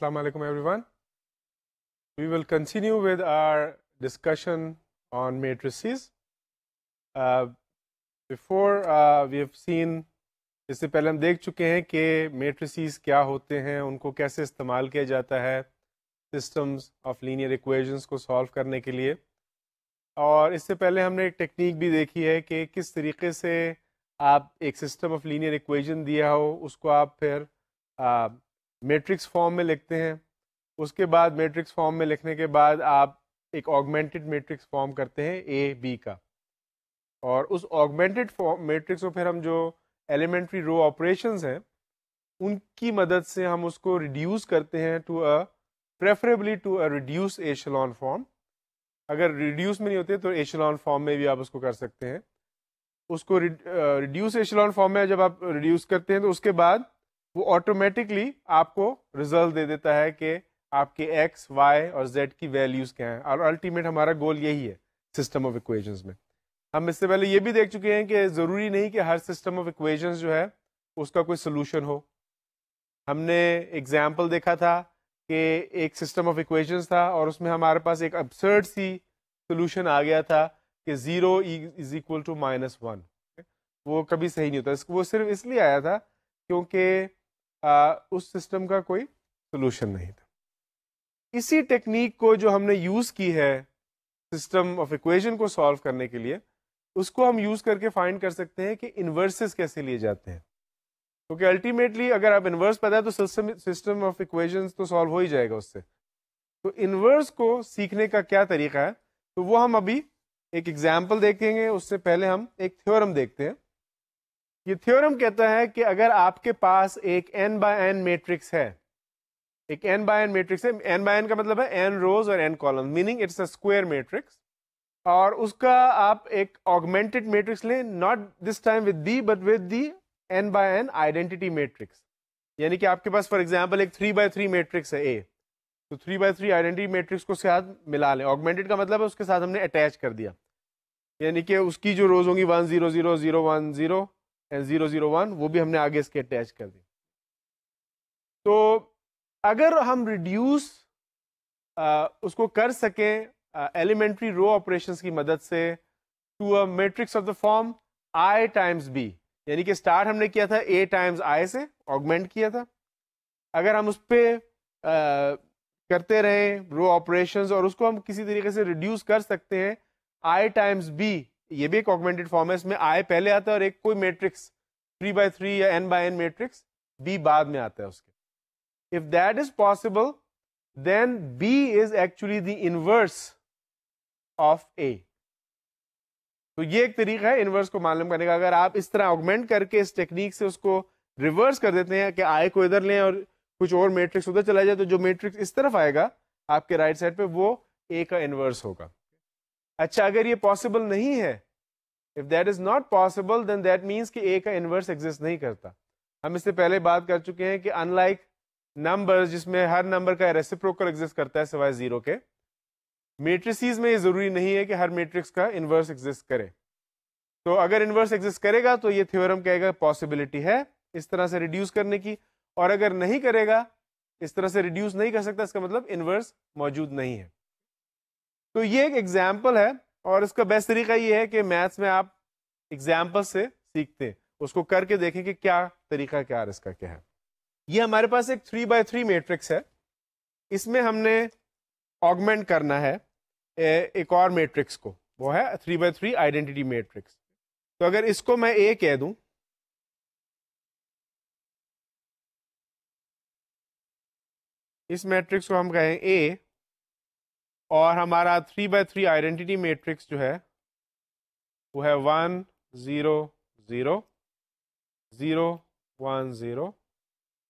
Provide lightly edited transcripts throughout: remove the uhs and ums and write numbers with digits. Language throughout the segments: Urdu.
Assalamu alaikum everyone. We will continue with our discussion on matrices. Before we have seen, اس سے پہلے ہم دیکھ چکے ہیں کہ میٹریسیز کیا ہوتے ہیں, ان کو کیسے استعمال کیا جاتا ہے سسٹمز آف لینئر ایکویشنز کو سالو کرنے کے لیے. اور اس سے پہلے ہم نے ایک ٹیکنیک بھی دیکھی ہے کہ کس طریقے سے آپ ایک سسٹم آف لینئر ایکویشن دیا ہو اس کو آپ پھر میٹرکس فارم میں لکھتے ہیں. اس کے بعد میٹرکس فارم میں لکھنے کے بعد آپ ایک آگمنٹڈ میٹرکس فارم کرتے ہیں اے بی کا, اور اس آگمنٹڈ میٹرکس کو پھر ہم جو ایلیمنٹری رو آپریشنز ہیں ان کی مدد سے ہم اس کو ریڈیوس کرتے ہیں preferably to a reduce echelon form. اگر ریڈیوس میں نہیں ہوتے تو ایشلون فارم میں بھی آپ اس کو کر سکتے ہیں. اس کو ریڈیوس ایشلون فارم میں جب آپ ریڈیوس کرتے ہیں تو اس کے بعد وہ آٹومیٹکلی آپ کو ریزلٹ دے دیتا ہے کہ آپ کے ایکس وائی اور زیڈ کی ویلیوز کیا ہیں, اور الٹیمیٹ ہمارا گول یہی ہے سسٹم آف ایکویشنز میں. ہم اس سے پہلے یہ بھی دیکھ چکے ہیں کہ ضروری نہیں کہ ہر سسٹم آف ایکویشنز جو ہے اس کا کوئی سولوشن ہو. ہم نے ایگزامپل دیکھا تھا کہ ایک سسٹم آف ایکویشنز تھا اور اس میں ہمارے پاس ایک ابسرڈ سی سولوشن آ گیا تھا کہ 0 از اکول ٹو -1. وہ کبھی صحیح نہیں ہوتا, وہ صرف اس لیے آیا تھا کیونکہ اس سسٹم کا کوئی سولوشن نہیں تھا. اسی ٹیکنیک کو جو ہم نے یوز کی ہے سسٹم آف ایکویشن کو سالو کرنے کے لیے, اس کو ہم یوز کر کے فائنڈ کر سکتے ہیں کہ انورسز کیسے لیے جاتے ہیں. کیونکہ الٹیمیٹلی اگر آپ انورس پتہ ہے تو سسٹم آف ایکویشنز تو سالو ہو ہی جائے گا اس سے. تو انورس کو سیکھنے کا کیا طریقہ ہے, تو وہ ہم ابھی ایک ایگزامپل دیکھیں گے. اس سے پہلے ہم ایک تھیورم دیکھتے ہیں. یہ تھیورم کہتا ہے کہ اگر آپ کے پاس ایک n بائی n میٹرکس ہے, ایک n بائی n میٹرکس ہے, n بائی n کا مطلب ہے n روز اور n column, meaning it's a square matrix, اور اس کا آپ ایک آگمنٹڈ میٹرکس لیں, not this time with b but with the n by n identity matrix. یعنی کہ آپ کے پاس فار ایگزامپل ایک 3 بائی 3 میٹرکس ہے A, تو 3 بائی 3 آئیڈینٹی میٹرکس کو ساتھ ملا لیں. آگمنٹڈ کا مطلب ہے اس کے ساتھ ہم نے اٹیچ کر دیا, یعنی کہ اس کی جو روز ہوں گی 1 0 0 0 1 0 اینڈ 0 0 1 وہ بھی ہم نے آگے اس کے اٹیچ کر دی. تو اگر ہم ریڈیوس اس کو کر سکیں ایلیمنٹری رو آپریشنس کی مدد سے to a matrix of the form I times B, یعنی کہ اسٹارٹ ہم نے کیا تھا A ٹائمز I سے, آگمنٹ کیا تھا. اگر ہم اس پہ کرتے رہیں رو آپریشنز اور اس کو ہم کسی طریقے سے ریڈیوس کر سکتے ہیں I ٹائمز B, یہ بھی ایک آگمنٹڈ فارم ہے, اس میں I پہلے آتا ہے اور ایک کوئی میٹرکس 3 بائی 3 یا n by n matrix B بعد میں آتا ہے اس کے. If that is possible, then B is actually the inverse of A. تو یہ ایک طریقہ ہے انورس کو معلوم کرنے کا. اگر آپ اس طرح آگمنٹ کر کے اس ٹیکنیک سے اس کو ریورس کر دیتے ہیں کہ I کو ادھر لیں اور کچھ اور میٹرکس ادھر چلا جائے, تو جو میٹرکس اس طرف آئے گا آپ کے رائٹ سائڈ پہ وہ A کا انورس ہوگا. اچھا, اگر یہ پاسبل نہیں ہے, if that is not possible, then that means کہ A کا انورس ایگزسٹ نہیں کرتا. ہم اس سے پہلے بات کر چکے ہیں کہ unlike نمبر جس میں ہر نمبر کا ریسیپروکل ایگزسٹ کرتا ہے سوائے 0 کے, میٹریسیز میں یہ ضروری نہیں ہے کہ ہر میٹرکس کا انورس ایگزسٹ کرے. تو اگر انورس ایگزسٹ کرے گا تو یہ تھیورم کہے گا پاسبلٹی ہے اس طرح سے ریڈیوس کرنے کی, اور اگر نہیں کرے گا, اس طرح سے ریڈیوس نہیں کر سکتا, اس کا مطلب انورس موجود نہیں ہے. تو یہ ایک ایگزامپل ہے, اور اس کا بیسٹ طریقہ یہ ہے کہ میتھس میں آپ ایگزامپل سے سیکھتے ہیں, اس کو کر کے دیکھیں کہ کیا طریقہ کار اس کا کیا ہے. یہ ہمارے پاس ایک 3 بائی 3 میٹرکس ہے, اس میں ہم نے آگمنٹ کرنا ہے ایک اور میٹرکس کو, وہ ہے 3 بائی 3 آئیڈینٹی میٹرکس. تو اگر اس کو میں A کہہ دوں, اس میٹرکس کو ہم کہیں A, اور ہمارا 3 بائی 3 آئیڈینٹی میٹرکس جو ہے وہ ہے 1 0 0 0 1 0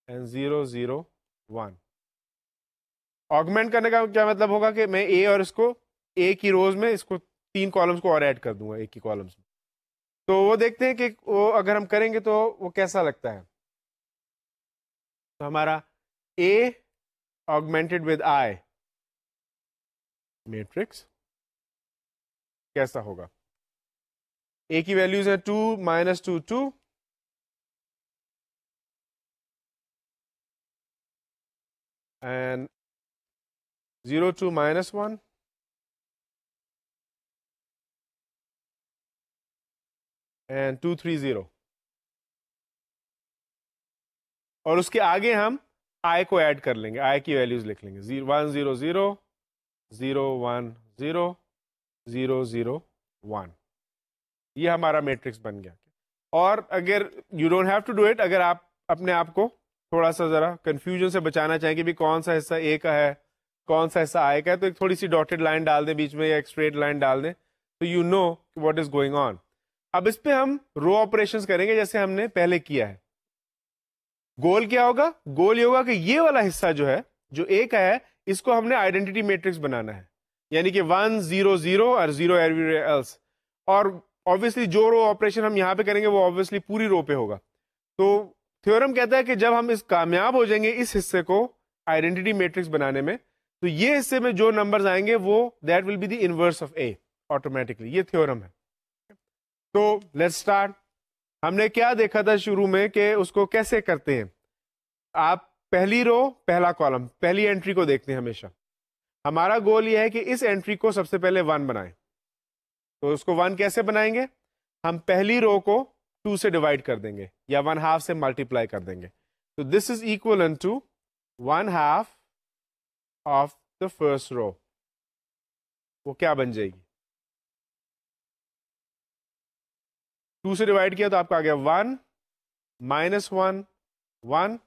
اینڈ 0 0 1. آگمنٹ کرنے کا کیا مطلب ہوگا کہ میں A اور اس کو A کی روز میں اس کو 3 کالمس کو اور ایڈ کر دوں گا A کی کالمس میں. تو وہ دیکھتے ہیں کہ وہ اگر ہم کریں گے تو وہ کیسا لگتا ہے. تو ہمارا A augmented with I matrix کیسا ہوگا. A کی ویلیوز ہیں 2 -2 2, and 0 2 minus 1 and 2 3 0. اور اس کے آگے ہم آئی کو ایڈ کر لیں گے, آئی کی ویلیوز لکھ لیں گے 1 0 0 0 1 0 0 0 1. یہ ہمارا میٹرکس بن گیا. اور اگر you don't have to do it, اگر آپ اپنے آپ کو تھوڑا سا ذرا کنفیوژن سے بچانا چاہیں کہ بھی کون سا حصہ اے کا ہے کون سا حصہ آئی کا ہے, تو ایک تھوڑی سی ڈاٹڈ لائن ڈال دیں بیچ میں یا ایک اسٹریٹ لائن ڈال دیں, تو you know what is going on. اب اس پہ ہم رو آپریشن کریں گے جیسے ہم نے پہلے کیا ہے. گول کیا ہوگا؟ گول یہ ہوگا کہ یہ والا حصہ جو ہے جو اے کا ہے اس کو ہم نے آئیڈینٹی میٹرکس بنانا ہے, یعنی کہ 1 0 0 اور 0 ایوریویئر ایلس. اور obviously جو رو آپریشن ہم یہاں پہ کریں گے وہ obviously پوری رو پہ ہوگا. تو تھیورم کہتا ہے کہ جب ہم اس کامیاب ہو جائیں گے اس حصے کو آئیڈینٹی میٹرکس بنانے میں, تو یہ حصے میں جو نمبرز آئیں گے وہ that will be the inverse of A automatically. یہ تھیورم ہے. تو لیٹس اسٹارٹ. ہم نے کیا دیکھا تھا شروع میں کہ اس کو کیسے کرتے ہیں. آپ پہلی رو پہلا کالم پہلی انٹری کو دیکھتے ہیں ہمیشہ. ہمارا گول یہ ہے کہ اس انٹری کو سب سے پہلے 1 بنائیں. تو اس کو 1 کیسے بنائیں گے؟ ہم پہلی رو کو 2 سے ڈیوائڈ کر دیں گے یا 1/2 سے ملٹیپلائی کر دیں گے. تو this is equal to 1/2 of the first row. وہ کیا بن جائے گی؟ 2 سے ڈیوائڈ کیا تو آپ کا آ گیا 1 -1 1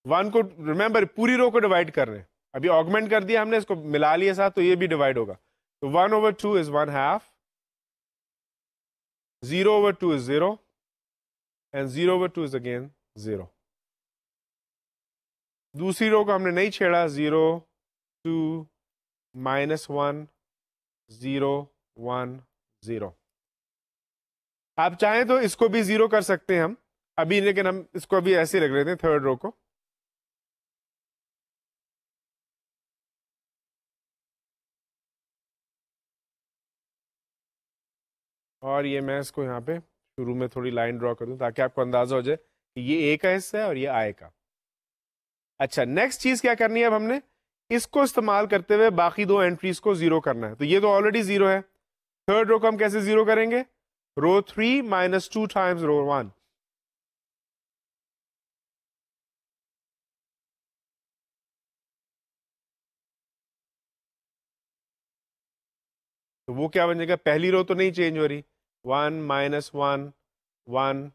1 کو ریمبر پوری رو کو ڈیوائڈ کر رہے ہیں, ابھی آگمنٹ کر دیا ہم نے, اس کو ملا لیا ساتھ تو یہ بھی ڈیوائڈ ہوگا. تو 1/2 از 1/2, 0/2 is 0 and 0/2 is again 0. دوسری رو کو ہم نے نہیں چھیڑا, 0 2 -1 0 1 0. آپ چاہیں تو اس کو بھی 0 کر سکتے ہیں ہم ابھی, لیکن ہم اس کو ابھی ایسے رکھ لیتے ہیں تھرڈ رو کو. اور یہ میں اس کو یہاں پہ شروع میں تھوڑی لائن ڈرا کر دوں تاکہ آپ کو اندازہ ہو جائے کہ یہ اے کا حصہ ہے اور یہ آئے کا. اچھا, نیکسٹ چیز کیا کرنی ہے اب ہم نے, اس کو استعمال کرتے ہوئے باقی دو انٹریز کو 0 کرنا ہے. تو یہ تو آلریڈی 0 ہے. تھرڈ رو کو ہم کیسے 0 کریں گے؟ رو 3 -2 ٹائمز رو 1. تو وہ کیا بن جائے گا؟ پہلی رو تو نہیں چینج ہو رہی, 1 -1 1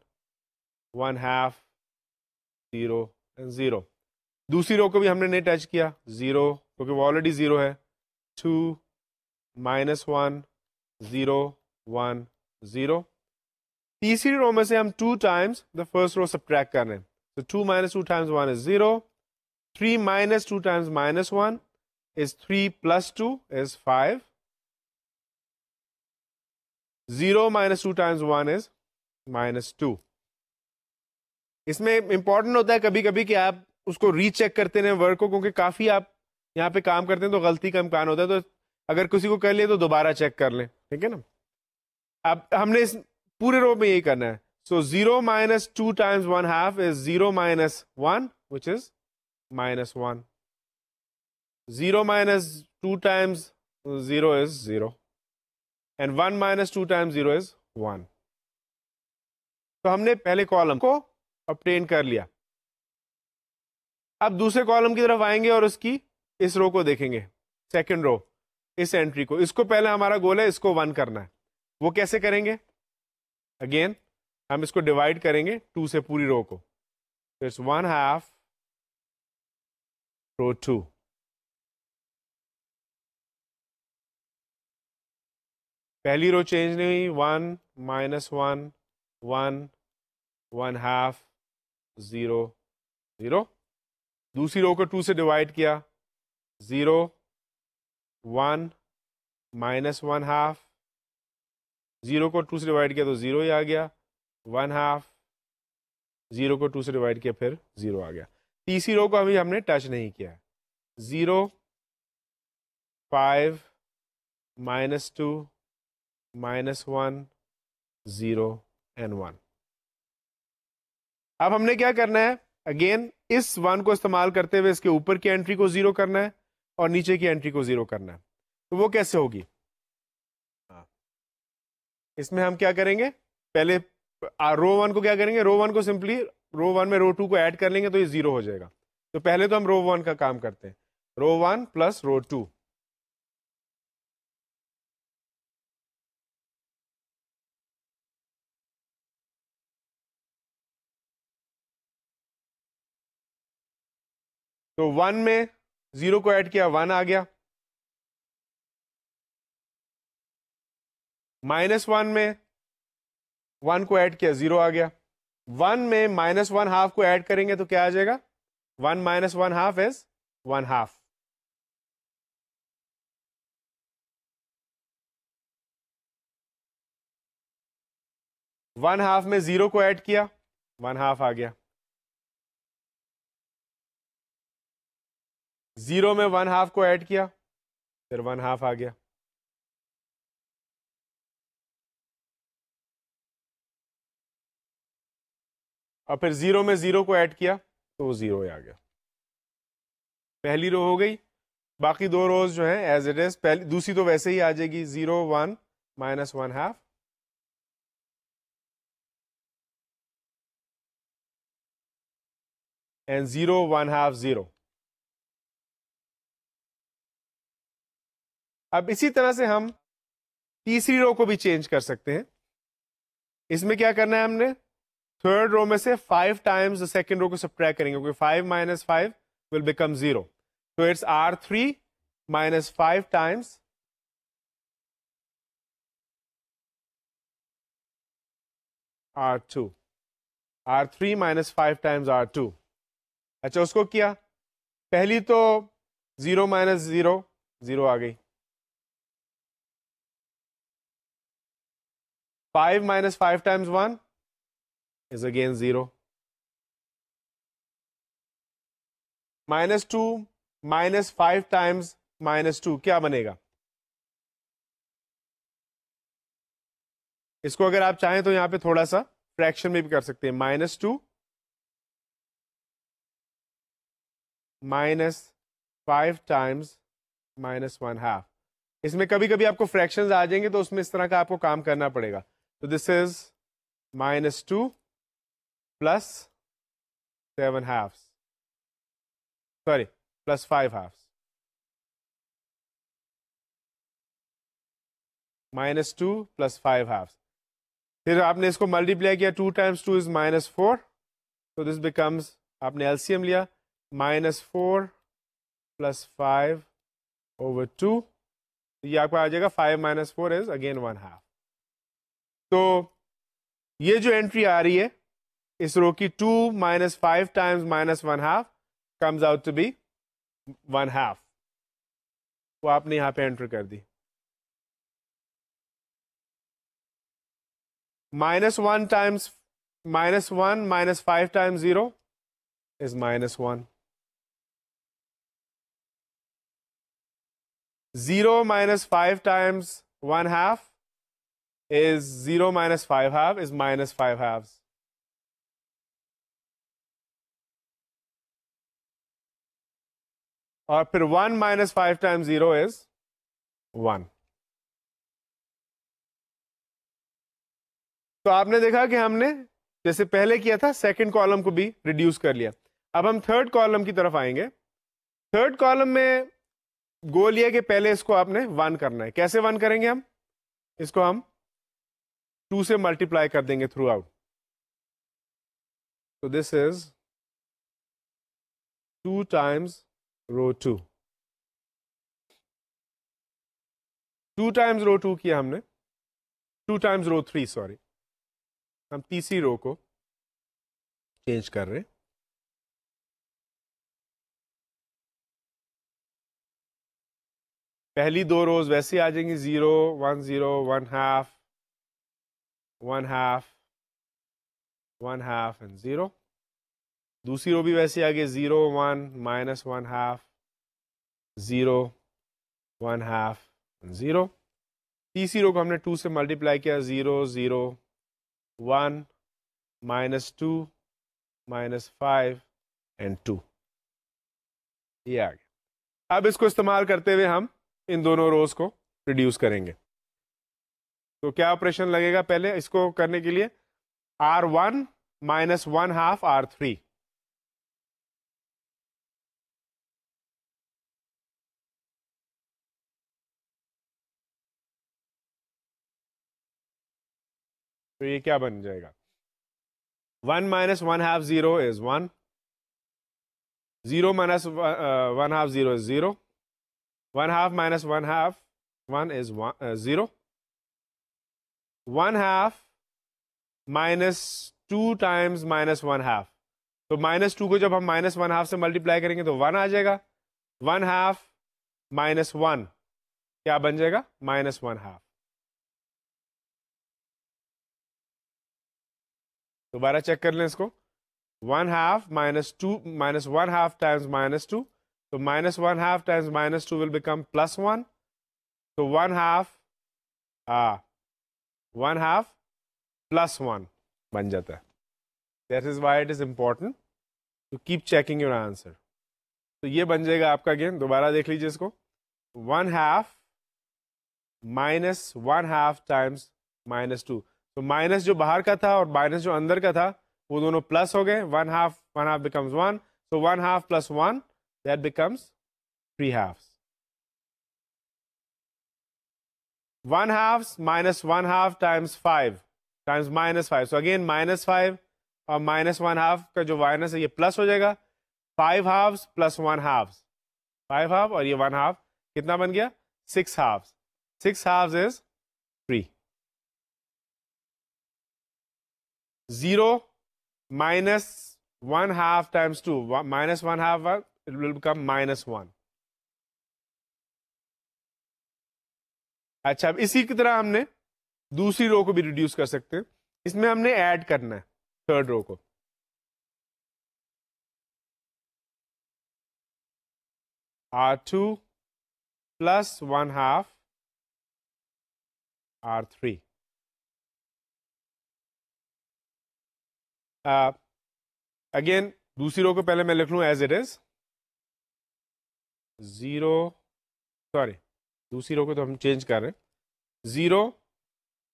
1/2 0 0. دوسری رو کو بھی ہم نے نہیں ٹچ کیا, 0 کیونکہ وہ آلریڈی 0 ہے. 2 -1 0 1 0. تیسری رو میں سے ہم 2 times the first row subtract کر رہے ہیں. تو 2 -2 Times 1 is 0. 3 -2 Times -1 is 3 + 2 is 5. 0 -2 Times 1 is -2. اس میں امپورٹنٹ ہوتا ہے کبھی کبھی کہ آپ اس کو ری چیک کرتے رہیں ورک کو, کیونکہ کافی آپ یہاں پہ کام کرتے ہیں تو غلطی کا امکان ہوتا ہے. تو اگر کسی کو کر لیا تو دوبارہ چیک کر لیں, ٹھیک ہے نا. اب ہم نے اس پورے رو میں یہی کرنا ہے. سو 0 -2 Times 1/2 is 0 -1 which is -1. 0 -2 times 0 is 0 and 1 -2 times 0 is 1. تو ہم نے پہلے کالم کو obtain کر لیا. اب دوسرے کالم کی طرف آئیں گے اور اس کی اس رو کو دیکھیں گے, سیکنڈ رو, اس انٹری کو. اس کو پہلے ہمارا گول ہے اس کو 1 کرنا ہے. وہ کیسے کریں گے؟ اگین ہم اس کو ڈیوائڈ کریں گے 2 سے پوری رو کو. اٹس 1/2 رو 2. پہلی رو چینج نہیں ہوئی, 1 -1 1 1/2 0 0. دوسری رو کو 2 سے ڈیوائڈ کیا, 0 1 -1/2. 0 کو 2 سے ڈیوائڈ کیا تو 0 ہی آ گیا. 1/2 0 کو 2 سے ڈیوائڈ کیا پھر 0 آ گیا. تیسری رو کو ابھی ہم نے ٹچ نہیں کیا. 0 5 -2 -1 0 and 1. اب ہم نے کیا کرنا ہے؟ اگین اس 1 کو استعمال کرتے ہوئے اس کے اوپر کی انٹری کو 0 کرنا ہے اور نیچے کی انٹری کو 0 کرنا ہے. تو وہ کیسے ہوگی؟ اس میں ہم کیا کریں گے؟ پہلے رو 1 کو کیا کریں گے؟ رو 1 کو سمپلی رو 1 میں رو 2 کو ایڈ کر لیں گے تو یہ 0 ہو جائے گا. تو پہلے تو ہم رو 1 کا کام کرتے ہیں. رو 1 پلس رو 2. تو 1 میں 0 کو ایڈ کیا 1 آ گیا. -1 میں 1 کو ایڈ کیا 0 آ گیا. 1 میں -1 ہاف کو ایڈ کریں گے تو کیا آ جائے گا؟ 1 - 1 half is 1 half. One half میں 0 کو ایڈ کیا 1 ہاف آ گیا. 0 میں 1 ہاف کو ایڈ کیا پھر 1 ہاف آ گیا. اور پھر 0 میں 0 کو ایڈ کیا تو وہ 0 ہی آ گیا. پہلی رو ہو گئی. باقی دو روز جو ہیں ایز اٹ از. دوسری تو ویسے ہی آ جائے گی 0 1 -1 ہاف. And 0 1 half 0. اب اسی طرح سے ہم تیسری رو کو بھی چینج کر سکتے ہیں. اس میں کیا کرنا ہے ہم نے؟ تھرڈ رو میں سے 5 ٹائمز سیکنڈ رو کو سبٹریکٹ کریں گے کیونکہ 5 - 5 ول بیکم 0. تو it's R3 - 5 Times R2. R3 - 5 Times R2. اچھا اس کو کیا. پہلی تو 0 - 0 0 آ گئی. 5 - 5 ٹائمز 1 is again 0. -2 - 5 ٹائمز -2 کیا بنے گا؟ اس کو اگر آپ چاہیں تو یہاں پہ تھوڑا سا فریکشن میں بھی کر سکتے ہیں. -2 -5 ٹائمز -1 ہاف. اس میں کبھی کبھی آپ کو فریکشنز آ جائیں گے تو اس میں اس طرح کا آپ کو کام کرنا پڑے گا. تو this is -2 plus 7 halves. Sorry, plus 5 halves. -2 plus 5 halves. پھر آپ نے اس کو ملٹیپلائی کیا 2 times 2 is -4. So this becomes, آپ نے LCM لیا -4 plus 5 over 2. یہ آپ کو آ جائے گا 5 - 4 is again 1 half. تو یہ جو انٹری آ رہی ہے اس رو کی 2 - 5 times -1 half comes out to be 1 half. وہ آپ نے یہاں پہ انٹر کر دی. -1 times -1 - 5 times 0 is -1. 0 - 5 times 1 half is 0 - 5 half is -5 halves. اور پھر 1 - 5 times 0 is 1. تو آپ نے دیکھا کہ ہم نے جیسے پہلے کیا تھا سیکنڈ کالم کو بھی ریڈیوس کر لیا. اب ہم تھرڈ کالم کی طرف آئیں گے. تھرڈ کالم میں گول یہ کہ پہلے اس کو آپ نے 1 کرنا ہے. کیسے 1 کریں گے؟ ہم اس کو ہم 2 سے ملٹیپلائی کر دیں گے تھرو آؤٹ. تو this is 2 times row 2. 2 times رو 2 کیا ہم نے. 2 times رو 3 سوری. ہم تیسری رو کو چینج کر رہے ہیں. پہلی دو روز ویسے آ جائیں گی 0 1 0 1 half 1 half 1 half and 0. دوسری رو بھی ویسے آ گئی 0 1 -1 half 0 1 half and 0. تیسری رو کو ہم نے 2 سے ملٹیپلائی کیا 0 0 1 -2 -5 and 2. یہ آ گیا. اب اس کو استعمال کرتے ہوئے ہم ان دونوں روز کو ریڈیوس کریں گے. تو کیا آپریشن لگے گا پہلے اس کو کرنے کے لیے؟ R1 minus 1/2 R3. تو یہ کیا بن جائے گا؟ 1 minus 1/2 0 is 1. 0 minus 1/2 0 is 0. 1/2 minus 1/2 1 is 0. 1/2 minus 2 times minus 1/2. تو minus 2 کو جب ہم minus 1/2 سے ملٹیپلائی کریں گے تو 1 آ جائے گا. 1/2 minus 1 کیا بن جائے گا؟ minus 1/2. دوبارہ چیک کر لیں اس کو. 1/2 minus 2 minus 1/2 times minus 2. So minus 1/2 times minus 2 will become plus 1. So 1/2 1/2 plus 1 بن جاتا ہے. That is why it is important to keep checking your answer. تو یہ بن جائے گا آپ کا اگین. دوبارہ دیکھ لیجیے اس کو. 1/2 minus 1/2 times minus 2. تو مائنس جو باہر کا تھا اور مائنس جو اندر کا تھا وہ دونوں پلس ہو گئے. 1/2 becomes 1. So 1/2 plus 1 that becomes 3/2. 1/2 minus 1/2 times 5 times minus 5. So again minus 5 اور minus 1/2 کا جو مائنس ہے یہ پلس ہو جائے گا. 5 halves plus 1 halves. 5 half اور یہ 1 half کتنا بن گیا؟ 6 halves. 6 halves is 3. 0 minus 1/2 times 2 minus 1/2 it will become minus 1. اچھا اب اسی کی طرح ہم نے دوسری رو کو بھی ریڈیوس کر سکتے ہیں. اس میں ہم نے ایڈ کرنا ہے تھرڈ رو کو. R2 plus 1/2 R3. اگین دوسری رو کو پہلے میں لکھ لوں ایز اٹ از. 0 سوری دوسری رو کو تو ہم چینج کر رہے ہیں.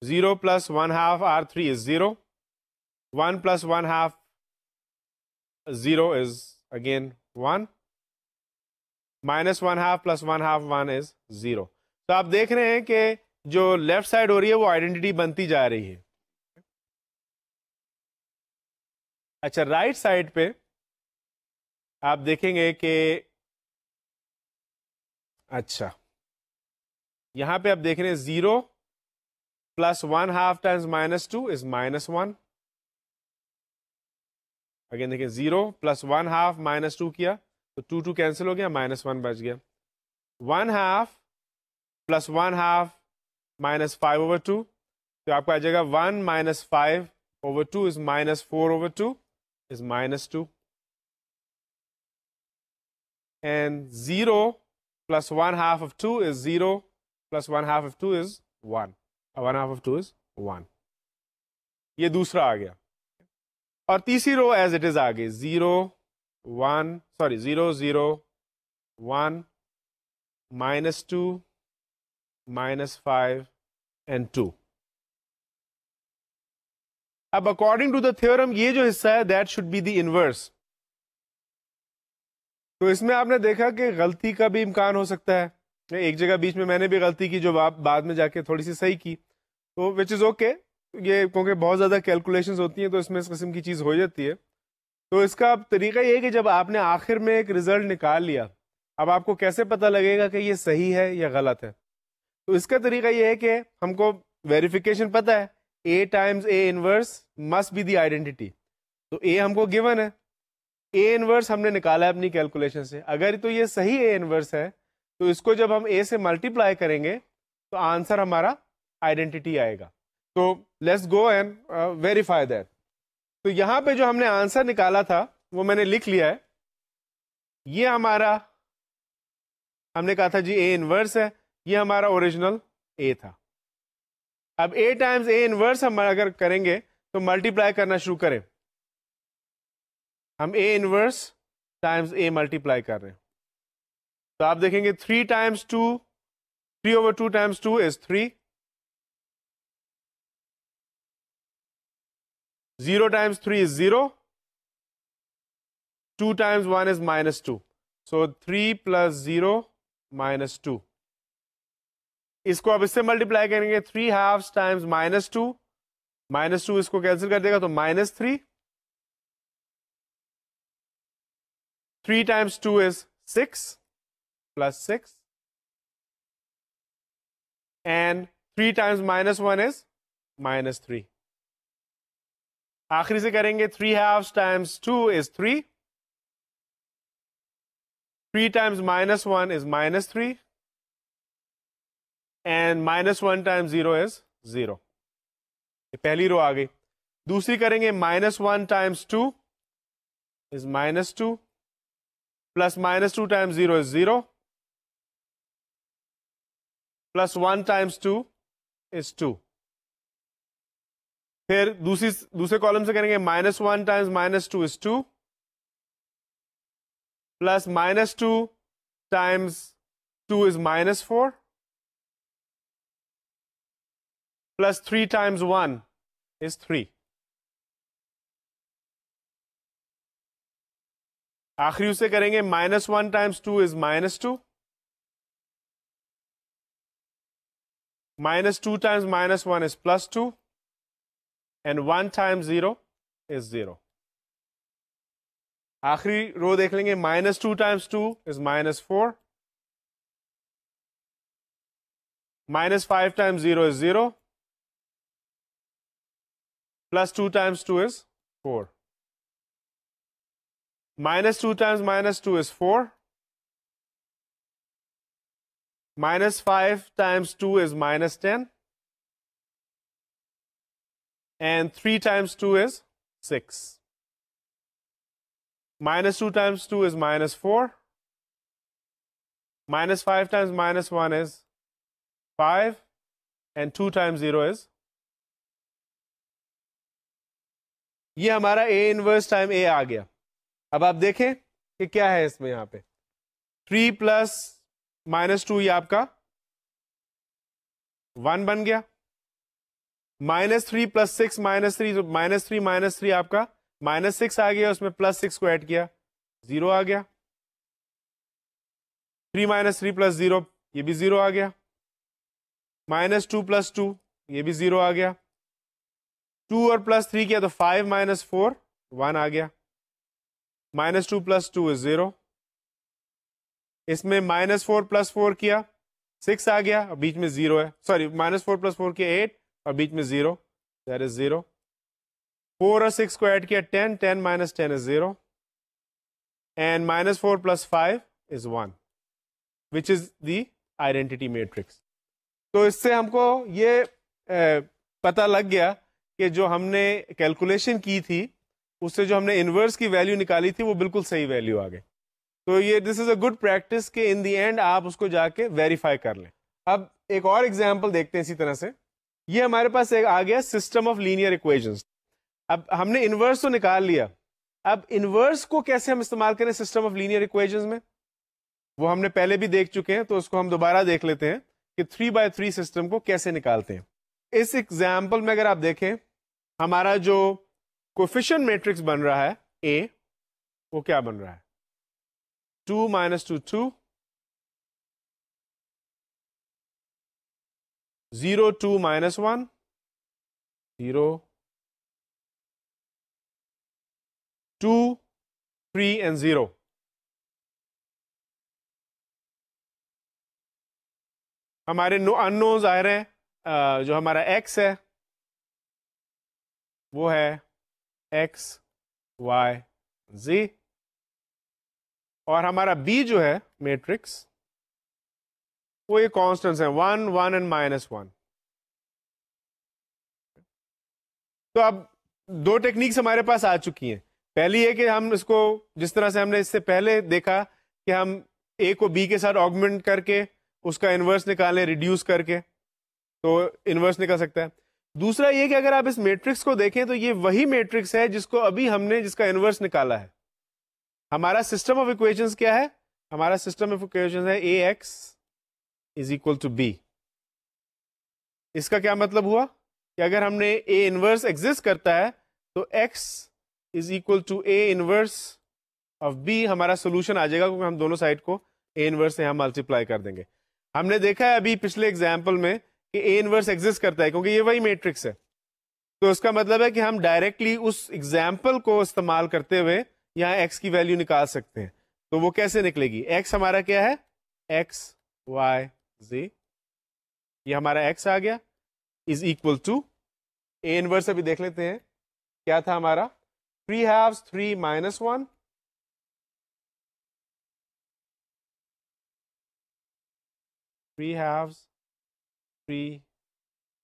0 plus 1/2 R3 is 0. 1 plus 1/2 0 is again 1. minus 1/2 plus 1/2 1 is 0. تو آپ دیکھ رہے ہیں کہ جو لیفٹ سائڈ ہو رہی ہے وہ آئیڈینٹی بنتی جا رہی ہے. اچھا رائٹ سائڈ پہ آپ دیکھیں گے کہ اچھا یہاں پہ آپ دیکھ رہے ہیں 0 plus 1/2 times minus 2 is minus 1. Again دیکھیں 0 plus 1/2 minus 2 کیا تو 2 کینسل ہو گیا, -1 بچ گیا. 1/2 plus 1/2 minus 5/2 تو آپ کا آ جائے گا 1 minus 5/2 is minus 4/2 is minus 2. And 0 plus 1/2 of 2 is 0 plus 1/2 of 2 is 1. 1/2 of 2 is 1. یہ دوسرا آ گیا. اور تیسری رو ایز اٹ از آ گئی 0 0 1 -2 -5 and 2. اب اکارڈنگ ٹو دا تھیورم یہ جو حصہ ہے that should be the inverse. تو اس میں آپ نے دیکھا کہ غلطی کا بھی امکان ہو سکتا ہے. ایک جگہ بیچ میں نے بھی غلطی کی جو بعد میں جا کے تھوڑی سی صحیح کی, تو وچ از اوکے. یہ کیونکہ بہت زیادہ کیلکولیشنز ہوتی ہیں تو اس میں اس قسم کی چیز ہو جاتی ہے. تو اس کا طریقہ یہ ہے کہ جب آپ نے آخر میں ایک رزلٹ نکال لیا, اب آپ کو کیسے پتہ لگے گا کہ یہ صحیح ہے یا غلط ہے؟ تو اس کا طریقہ یہ ہے کہ ہم کو ویریفیکیشن پتہ ہے A times A inverse must be the identity. تو A ہم کو given ہے, A inverse ہم نے نکالا ہے اپنی کیلکولیشن سے. اگر تو یہ صحیح A inverse ہے تو اس کو جب ہم A سے ملٹیپلائی کریں گے تو آنسر ہمارا آئیڈینٹی آئے گا. تو let's go and verify that. تو یہاں پہ جو ہم نے آنسر نکالا تھا وہ میں نے لکھ لیا ہے. یہ ہمارا ہم نے کہا تھا جی A انورس ہے, یہ ہمارا اوریجنل A تھا. اب A ٹائمز A انورس ہم اگر کریں گے تو ملٹیپلائی کرنا شروع کریں. ہم A inverse times a multiply کر رہے ہیں. تو آپ دیکھیں گے 3 Times 2, 3/2 Times 2 is 3. 0 Times 3 is 0. 2 times 1 is -2. So 3 plus 0 minus 2. اس کو اب اس سے ملٹیپلائی کریں گے 3 halves times -2. -2 اس کو کینسل کر دے گا تو -3. 3 times 2 is 6 plus 6. And 3 times -1 is -3. آخری سے کریں گے 3 halves times 2 is 3. 3 times -1 is -3. And -1 times 0 is 0. یہ پہلی رو آ گئی. دوسری کریں گے -1 times 2 is -2. Plus -2 times 0 is 0. Plus 1 times 2 is 2. پھر دوسرے کالم سے کریں گے -1 times -2 is 2. Plus -2 times 2 is -4. Plus 3 times 1 is 3. آخری اسے کریں گے -1 times 2 is -2. -2 times -1 is +2. And 1 times 0 is 0. آخری رو دیکھ لیں گے -2 times 2 is -4. -5 times 0 is 0. Plus 2 times 2 is 4. -2 times -2 is 4. -5 times 2 is -10. And 3 times 2 is 6. -2 times 2 is -4. -5 times -1 is 5. And 2 times 0 is. یہ ہمارا A انورس ٹائم A آ گیا. اب آپ دیکھیں کہ کیا ہے اس میں یہاں پہ 3 plus -2 یہ آپ کا 1 بن گیا. -3 plus 6 -3 تو -3 آپ کا -6 آ گیا. اس میں +6 کو ایڈ کیا 0 آ گیا. 3 -3 plus 0 یہ بھی 0 آ گیا. -2 plus 2 یہ بھی 0 آ گیا. 2 اور +3 کیا تو 5 - 4 1 آ گیا. -2 plus 2 is 0. اس میں -4 plus 4 کیا 6 آ گیا اور بیچ میں 0 ہے. سوری -4 plus 4 کیا 8 اور بیچ میں 0. That is 0. 4 اور 6 کو ایڈ کیا 10. 10 - 10 is 0. And -4 plus 5 is 1, which is the identity matrix. تو اس سے ہم کو یہ پتہ لگ گیا کہ جو ہم نے کیلکولیشن کی تھی اس سے جو ہم نے انورس کی ویلیو نکالی تھی وہ بالکل صحیح ویلیو آ گئی. تو یہ دس از اے گڈ پریکٹس کہ ان دی اینڈ آپ اس کو جا کے ویریفائی کر لیں. اب ایک اور ایگزامپل دیکھتے ہیں اسی طرح سے. یہ ہمارے پاس ایک آ گیا سسٹم آف لینئر ایکویشنز. اب ہم نے انورس تو نکال لیا. اب انورس کو کیسے ہم استعمال کریں سسٹم آف لینئر ایکویشنز میں وہ ہم نے پہلے بھی دیکھ چکے ہیں, تو اس کو ہم دوبارہ دیکھ لیتے ہیں کہ 3/3 سسٹم کو کیسے نکالتے ہیں. اس ایگزامپل میں اگر آپ دیکھیں ہمارا جو کوفیشنٹ میٹرکس بن رہا ہے A, وہ کیا بن رہا ہے 2 - 2 2, 0 2 - 1 0, 2 3 and 0. ہمارے اننونز آ رہے ہیں. جو ہمارا x ہے وہ ہے x y z, اور ہمارا B جو ہے میٹرکس وہ یہ کانسٹنٹس ہیں 1 1 and -1. تو اب دو ٹیکنیکس ہمارے پاس آ چکی ہیں. پہلی یہ کہ ہم اس کو جس طرح سے ہم نے اس سے پہلے دیکھا کہ ہم A کو B کے ساتھ آگمنٹ کر کے اس کا انورس نکالیں ریڈیوس کر کے تو انورس نکل سکتا ہے. دوسرا یہ کہ اگر آپ اس میٹرکس کو دیکھیں تو یہ وہی میٹرکس ہے جس کو ابھی ہم نے جس کا انورس نکالا ہے. ہمارا سسٹم آف اکویشنز کیا ہے؟ ہمارا سسٹم آف اکویشنز ہے A X is equal to B. اس کا کیا مطلب ہوا کہ اگر ہم نے اے انورس ایگزسٹ کرتا ہے تو x is equal to A inverse of B ہمارا سولوشن آ جائے گا, کیونکہ ہم دونوں سائڈ کو اے انورس سے ہم ملٹیپلائی کر دیں گے. ہم نے دیکھا ہے ابھی پچھلے ایگزامپل میں کہ اے انورس ایگزسٹ کرتا ہے کیونکہ یہ وہی میٹرکس ہے. تو اس کا مطلب ہے کہ ہم ڈائریکٹلی اس ایگزامپل کو استعمال کرتے ہوئے یہاں ایکس کی ویلیو نکال سکتے ہیں. تو وہ کیسے نکلے گی؟ ایکس ہمارا کیا ہے؟ ایکس وائی زی, یہ ہمارا ایکس آ گیا, is equal to A inverse. ابھی دیکھ لیتے ہیں کیا تھا ہمارا, 3/2 3 minus 1 3/2 3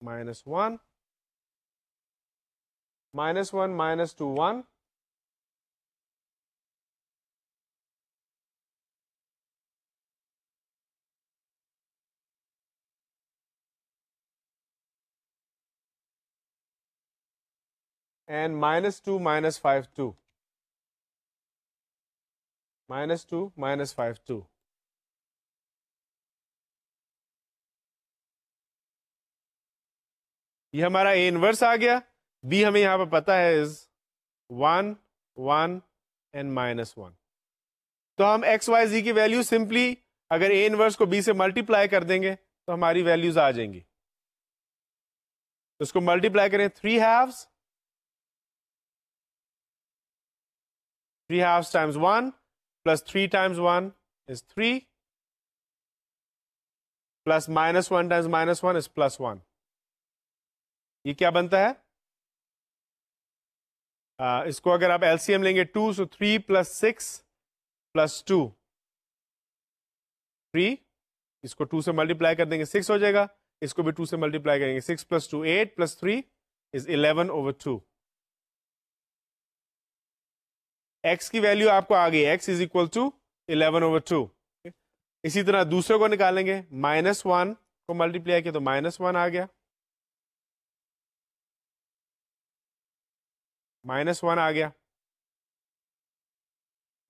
minus 1 -1 -2 1 and -2 -5 2 -2 -5 2. یہ ہمارا اے انورس آ گیا. بی ہمیں یہاں پہ پتا ہے از 1 1 and -1. تو ہم ایکس وائی زی کی ویلیو سمپلی اگر اے انورس کو بی سے ملٹیپلائی کر دیں گے تو ہماری ویلیوز آ جائیں گی. اس کو ملٹیپلائی کریں 3/2 3/2 times 1 plus 3 times 1 is 3 plus -1 times -1 is +1. یہ کیا بنتا ہے؟ اس کو اگر آپ ایل سی ایم لیں گے 2, so 3 + 6 + 2 3. اس کو 2 سے ملٹیپلائی کر دیں گے 6 ہو جائے گا. اس کو بھی 2 سے ملٹیپلائی کریں گے 6 + 2 8 + 3 is 11/2. ایکس کی ویلیو آپ کو آ گئی, ایکس از اکول ٹو 11/2. اسی طرح دوسرے کو نکالیں گے, -1 کو ملٹیپلائی کیا تو -1 آ گیا, -1 آ گیا,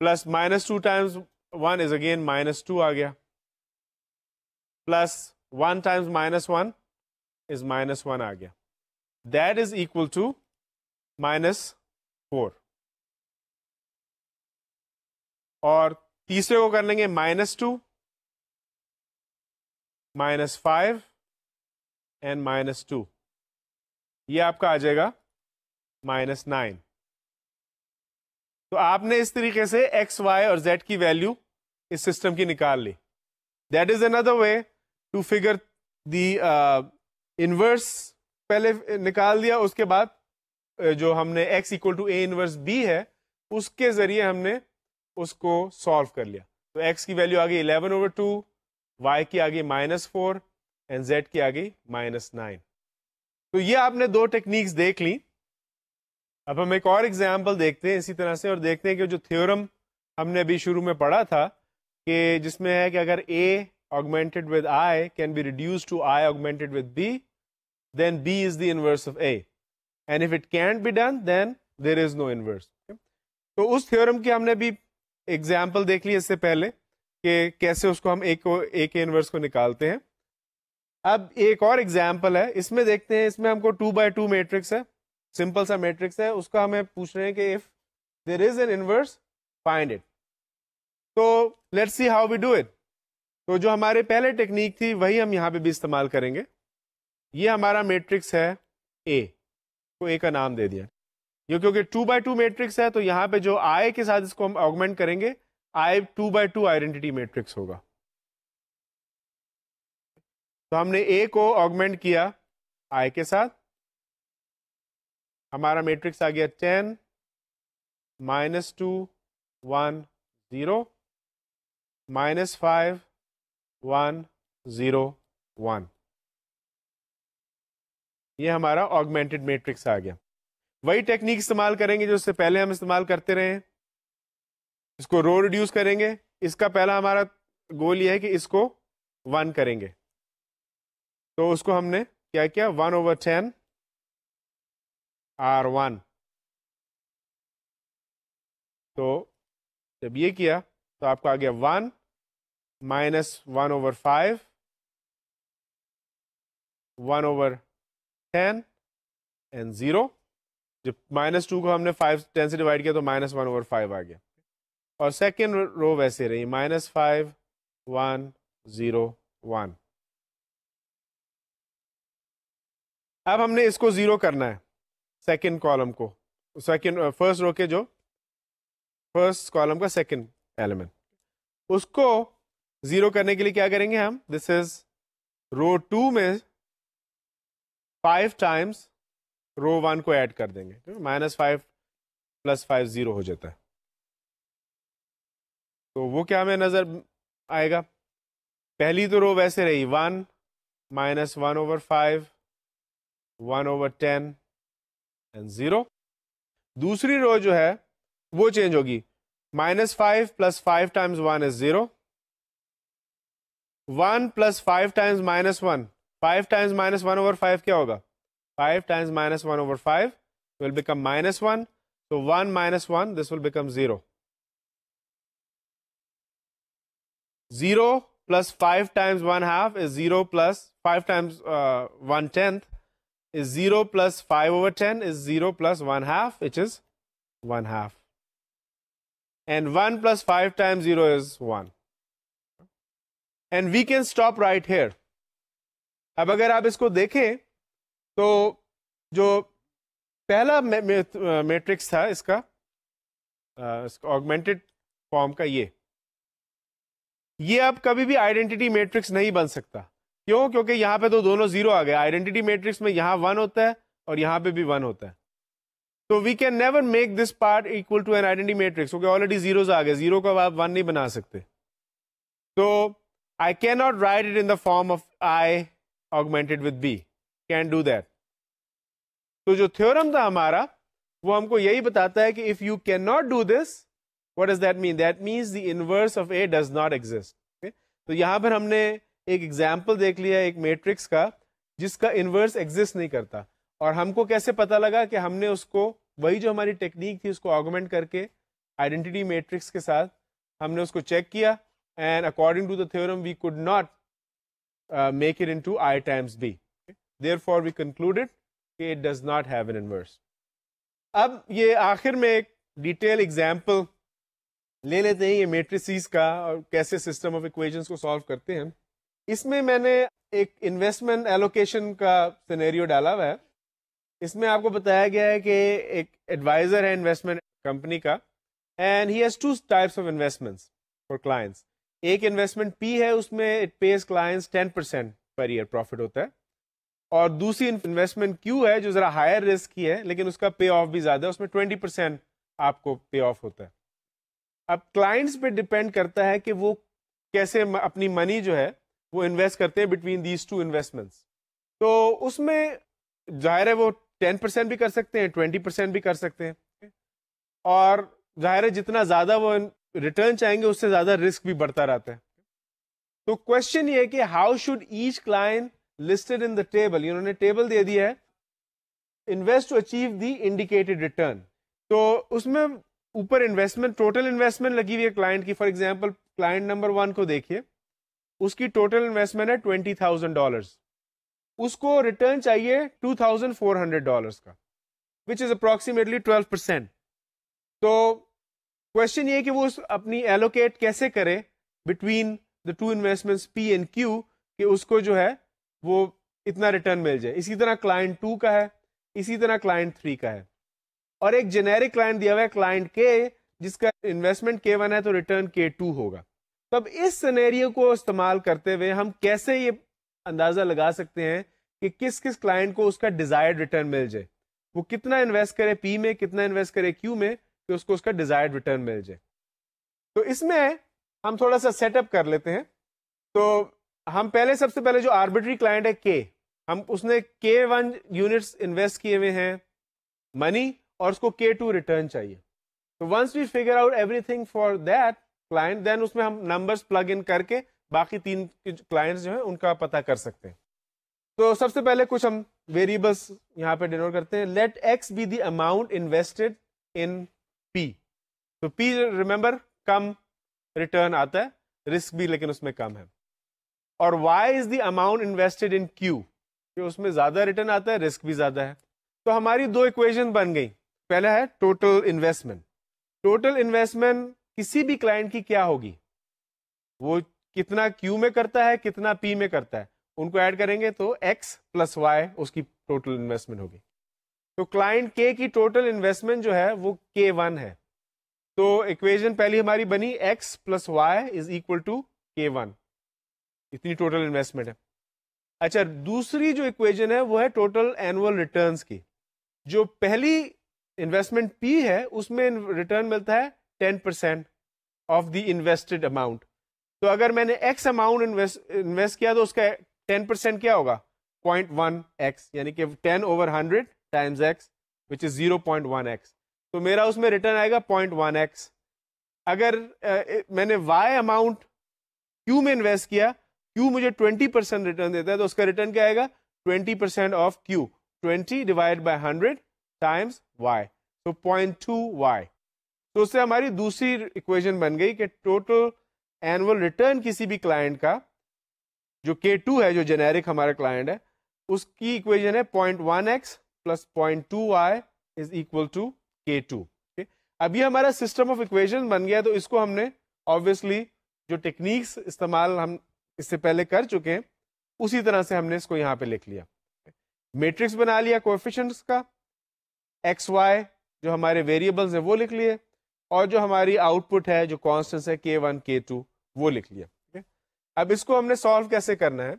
پلس -2 times 1 is again -2 آ گیا, پلس 1 times -1 is -1 آ گیا. That is equal to -4. اور تیسرے کو کر لیں گے -2 -5 and -2. یہ آپ کا آ جائے گا -9. تو آپ نے اس طریقے سے ایکس وائی اور زیڈ کی ویلیو اس سسٹم کی نکال لی. That is another way to figure the inverse. پہلے نکال دیا, اس کے بعد جو ہم نے x equal to A inverse B ہے اس کے ذریعے ہم نے اس کو سالو کر لیا. تو ایکس کی ویلیو آ گئی 11/2, وائی کی آ گئی -4 اینڈ زیڈ کی آ گئی -9. تو یہ آپ نے دو ٹیکنیکس دیکھ لی. اب ہم ایک اور ایگزامپل دیکھتے ہیں اسی طرح سے, اور دیکھتے ہیں کہ جو تھیورم ہم نے ابھی شروع میں پڑھا تھا کہ جس میں ہے کہ اگر A augmented with I can be reduced to I augmented with B, then B is the inverse of A. And if it can't be done, then there is no inverse. تو اس تھیورم کی ہم نے بھی ایگزامپل دیکھ لی اس سے پہلے کہ کیسے اس کو ہم A کے انورس کو نکالتے ہیں. اب ایک اور ایگزامپل ہے, اس میں دیکھتے ہیں, اس میں ہم کو 2x2 میٹرکس ہے, سمپل سا میٹرکس ہے, اس کا ہمیں پوچھ رہے ہیں کہ if there is an inverse, find it. تو let's see how we do it. تو جو ہمارے پہلے ٹیکنیک تھی وہی ہم یہاں پہ بھی استعمال کریں گے. یہ ہمارا میٹرکس ہے A, کو A کا نام دے دیا. یہ کیونکہ 2x2 میٹرکس ہے تو یہاں پہ جو I کے ساتھ اس کو ہم آگمنٹ کریں گے, I 2x2 آئیڈینٹی میٹرکس ہوگا. تو ہم نے A کو آگمنٹ کیا I کے ساتھ, ہمارا میٹرکس آ گیا 10 -2 1 0 -5 1 0 1. یہ ہمارا آگمنٹڈ میٹرکس آ گیا. وہی ٹیکنیک استعمال کریں گے جو اس سے پہلے ہم استعمال کرتے رہے ہیں. اس کو رو ریڈیوس کریں گے. اس کا پہلا ہمارا گول یہ ہے کہ اس کو 1 کریں گے. تو اس کو ہم نے کیا 1/10 R1. تو جب یہ کیا تو آپ کو آ گیا 1 مائنس 1/5 1/10 اینڈ 0. جب -2 کو ہم نے 10 سے ڈیوائڈ کیا تو -1/5 آ گیا. اور سیکنڈ رو ویسے رہی -5 1 0 1. اب ہم نے اس کو 0 کرنا ہے, سیکنڈ کالم کو, فرسٹ رو کے جو فرسٹ کالم کا سیکنڈ ایلیمنٹ, اس کو 0 کرنے کے لیے کیا کریں گے ہم, دس از رو 2 میں 5 ٹائمس رو 1 کو ایڈ کر دیں گے, -5 + 5 0 ہو جاتا ہے. تو وہ کیا ہمیں نظر آئے گا, پہلی تو رو ویسے رہی 1 مائنس 1/5 1/10 اینڈ 0. دوسری رو جو ہے وہ چینج ہوگی, -5 + 5 ٹائمز 1 از 0, 1 + 5 ٹائمز -1, 5 ٹائمز -1/5 کیا ہوگا, 5 Times -1/5 will become -1, so 1 - 1 this will become 0. 0 + 5 times 1/2 is 0 + 5 times 1/10 is 0 + 5/10 is 0 + 1/2, which is 1/2. And 1 + 5 times 0 is 1. And we can stop right here. اب اگر آپ اس کو دیکھیں تو جو پہلا میٹرکس تھا اس کا آگمنٹڈ فارم کا, یہ اب کبھی بھی آئیڈینٹی میٹرکس نہیں بن سکتا. کیوں؟ کیونکہ یہاں پہ تو دونوں 0 آ گئے. آئیڈینٹی میٹرکس میں یہاں 1 ہوتا ہے اور یہاں پہ بھی 1 ہوتا ہے. تو we can never make this part equal to an identity matrix, کیونکہ آلریڈی زیروز آ گئے, 0 کو آپ 1 نہیں بنا سکتے. تو I cannot write it in the form of I augmented with B. Can't do that. تو جو تھیورم تھا ہمارا وہ ہم کو یہی بتاتا ہے کہ if you cannot do this, what does that mean? That means the inverse of A does not exist. Okay? تو یہاں پر ہم نے ایک ایگزامپل دیکھ لیا ایک میٹرکس کا جس کا انورس ایگزسٹ نہیں کرتا, اور ہم کو کیسے پتا لگا کہ ہم نے اس کو وہی جو ہماری ٹیکنیک تھی اس کو آگمنٹ کر کے آئیڈینٹی میٹرکس کے ساتھ ہم نے اس کو چیک کیا, and according to the theorem we could not make it into I times B. Okay? Therefore we concluded that it does not have an inverse. اب یہ آخر میں ایک ڈیٹیل ایگزامپل لے لیتے ہیں یہ میٹریسیز کا اور کیسے سسٹم آف ایکویشنز کو سالو کرتے ہیں. اس میں نے ایک انویسٹمنٹ ایلوکیشن کا سینیریو ڈالا ہوا ہے. اس میں آپ کو بتایا گیا ہے کہ ایک ایڈوائزر ہے انویسٹمنٹ کمپنی کا, and he has 2 types of investments for clients. ایک انویسٹمنٹ پی ہے, اس میں it pays clients 10% per year profit ہوتا ہے, اور دوسری انویسٹمنٹ کیو ہے جو ذرا ہائر رسک کی ہے لیکن اس کا پے آف بھی زیادہ ہے, اس میں 20% آپ کو پے آف ہوتا ہے. اب کلائنٹس پہ ڈپینڈ کرتا ہے کہ وہ کیسے اپنی منی جو ہے وہ انویسٹ کرتے ہیں بٹوین دیز 2 انویسٹمنٹس. تو اس میں ظاہر ہے وہ 10% بھی کر سکتے ہیں, 20% بھی کر سکتے ہیں, اور ظاہر ہے جتنا زیادہ وہ ریٹرن چاہیں گے اس سے زیادہ رسک بھی بڑھتا رہتا ہے. تو کوشچن یہ کہ how should each client listed in the table, انہوں نے ٹیبل دے دی ہے, invest to achieve the indicated return. تو اس میں اوپر انویسٹمنٹ, ٹوٹل انویسٹمنٹ لگی ہوئی ہے کلائنٹ کی. فار ایگزامپل کلائنٹ نمبر 1 کو دیکھیے, اس کی ٹوٹل انویسٹمنٹ ہے $20,000, اس کو ریٹرن چاہیے $2,400 کا, which is approximately 12%. تو کوشچن یہ کہ وہ اپنی ایلوکیٹ کیسے کرے between the 2 investments P and Q کہ اس کو جو ہے وہ اتنا ریٹرن مل جائے. اسی طرح کلائنٹ 2 کا ہے, اسی طرح کلائنٹ 3 کا ہے, اور ایک جنیرک کلائنٹ دیا ہوا ہے کلائنٹ کے جس کا انویسٹمنٹ K1 ہے تو ریٹرن K2 ہوگا. تو اب اس سینیریو کو استعمال کرتے ہوئے ہم کیسے یہ اندازہ لگا سکتے ہیں کہ کس کس کلائنٹ کو اس کا ڈیزائرڈ ریٹرن مل جائے, وہ کتنا انویسٹ کرے پی میں, کتنا انویسٹ کرے کیو میں کہ اس کو اس کا ڈیزائرڈ ریٹرن مل جائے. تو اس میں ہم تھوڑا سا سیٹ اپ کر لیتے ہیں. تو ہم سب سے پہلے جو آربیٹری کلائنٹ ہے K, ہم اس نے K1 یونٹس انویسٹ کیے ہوئے ہیں منی, اور اس کو K2 ریٹرن چاہیے. تو once we figure out everything for that client, then اس میں ہم نمبرز پلگ ان کر کے باقی 3 کلائنٹس جو ہیں ان کا پتہ کر سکتے ہیں. تو سب سے پہلے کچھ ہم ویریبلس یہاں پہ ڈینوٹ کرتے ہیں. Let X be the amount invested in P. تو پی ریمبر کم ریٹرن آتا ہے, رسک بھی لیکن اس میں کم ہے. اور Y is the amount invested in Q, کہ اس میں زیادہ ریٹرن آتا ہے, رسک بھی زیادہ ہے. تو ہماری دو ایکویژن بن گئی. پہلا ہے ٹوٹل انویسٹمنٹ. ٹوٹل انویسٹمنٹ کسی بھی کلائنٹ کی کیا ہوگی, وہ کتنا کیو میں کرتا ہے کتنا پی میں کرتا ہے, ان کو ایڈ کریں گے تو ایکس پلس وائی اس کی ٹوٹل انویسٹمنٹ ہوگی. تو کلائنٹ کے کی ٹوٹل انویسٹمنٹ جو ہے وہ K1 ہے. تو ایکویژن پہلی ہماری بنی x plus y is equal to K1, اتنی ٹوٹل انویسٹمنٹ ہے. اچھا, دوسری جو ایکویژن ہے وہ ہے ٹوٹل اینوئل ریٹرنز کی. جو پہلی انویسٹمنٹ پی ہے اس میں ریٹرن ملتا ہے 10% آف دی انویسٹڈ اماؤنٹ. تو اگر میں نے ایکس اماؤنٹ انویسٹ کیا تو اس کا 10% کیا ہوگا 0.1x, یعنی کہ 10/100 Times x which is 0.1x. تو میرا اس میں ریٹرن آئے گا 0.1x. اگر میں نے y اماؤنٹ Q میں انویسٹ کیا, Q مجھے 20% ریٹرن دیتا ہے, تو اس کا ریٹرن کیا آئے گا 20% of Q, 20 divide by 100 Times y, تو 0.2y. تو اس سے ہماری دوسری اکویژن بن گئی کہ ٹوٹل اینوئل ریٹرن کسی بھی کلائنٹ کا جو K2 ہے, جو جنیرک ہمارا کلائنٹ ہے, اس کی اکویژن ہے 0.1x plus 0.2y is equal to K2. اب یہ ہمارا سسٹم آف اکویژن بن گیا. تو اس کو ہم نے obviously جو ٹیکنیکس استعمال ہم اس سے پہلے کر چکے ہیں اسی طرح سے ہم نے اس کو یہاں پہ لکھ لیا. میٹرکس بنا لیا کوفیشنٹس کا, ایکس وائی جو ہمارے ویریبلز ہیں وہ لکھ لیے, اور جو ہماری آؤٹ پٹ ہے جو کانسٹنٹس ہے K1 K2 وہ لکھ لیا. اب اس کو ہم نے سالو کیسے کرنا ہے,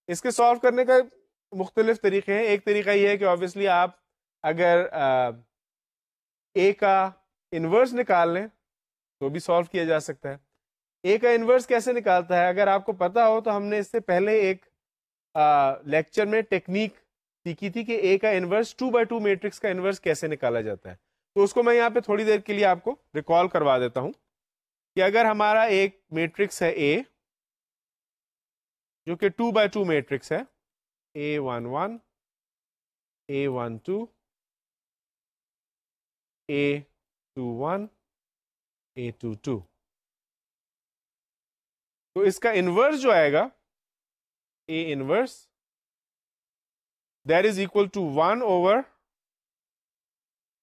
اس کے سالو کرنے کا مختلف طریقے ہیں. ایک طریقہ یہ ہے کہ obviously آپ اگر A کا انورس نکال لیں تو بھی سالو کیا جا سکتا ہے. A کا انورس کیسے نکالتا ہے, اگر آپ کو پتا ہو تو ہم نے اس سے پہلے ایک لیکچر میں ٹیکنیک سیکھی تھی کہ A کا انورس 2x2 میٹرکس کا انورس کیسے نکالا جاتا ہے. تو اس کو میں یہاں پہ تھوڑی دیر کے لیے آپ کو ریکال کروا دیتا ہوں کہ اگر ہمارا ایک میٹرکس ہے A جو کہ 2x2 میٹرکس ہے, A11 A12 A21 A22, تو اس کا انورس جو آئے گا A inverse that is equal to 1/,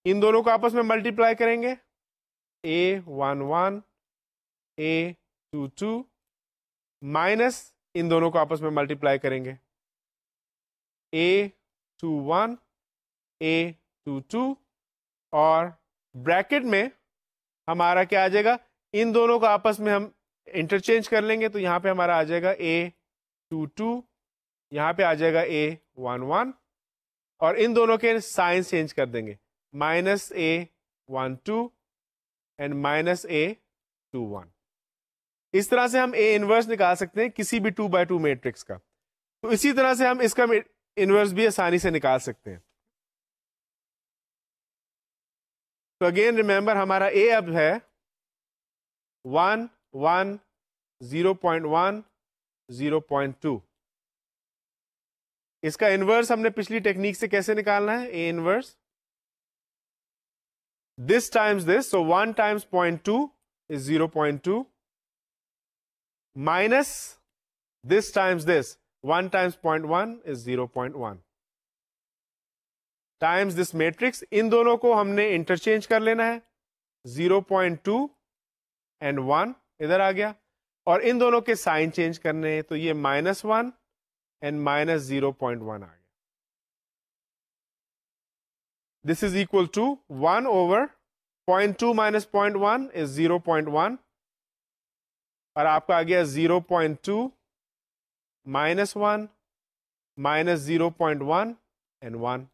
ان دونوں کو آپس میں ملٹیپلائی کریں گے, A11 A22 مائنس ان دونوں کو آپس میں ملٹیپلائی کریں گے, A21 A22, اور بریکٹ میں ہمارا کیا آ جائے گا, ان دونوں کو آپس میں ہم انٹرچینج کر لیں گے. تو یہاں پہ ہمارا آ جائے گا A22, یہاں پہ آ جائے گا A11, اور ان دونوں کے سائنس چینج کر دیں گے, minus A12 and minus A21. اس طرح سے ہم A انورس نکال سکتے ہیں کسی بھی 2x2 میٹرکس کا. تو اسی طرح سے ہم اس کا انورس بھی آسانی سے نکال سکتے ہیں. تو اگین ریمبر ہمارا A اب ہے 1 1 0.1 0.2. اس کا انورس ہم نے پچھلی ٹیکنیک سے کیسے نکالنا ہے, A inverse this times this, so 1 times 0.2 is 0.2 minus this times this, 1 times 0.1 is 0.1 times this matrix. ان دونوں کو ہم نے انٹرچینج کر لینا ہے, 0.2 and 1 ادھر آ گیا, اور ان دونوں کے سائن چینج کرنے ہیں, تو یہ -1 and minus 0.1 آ گیا. This is equal to 1/0.2 minus 0.1 is 0.1, اور آپ کا آ گیا 0.2 minus 1 minus 0.1 and 1.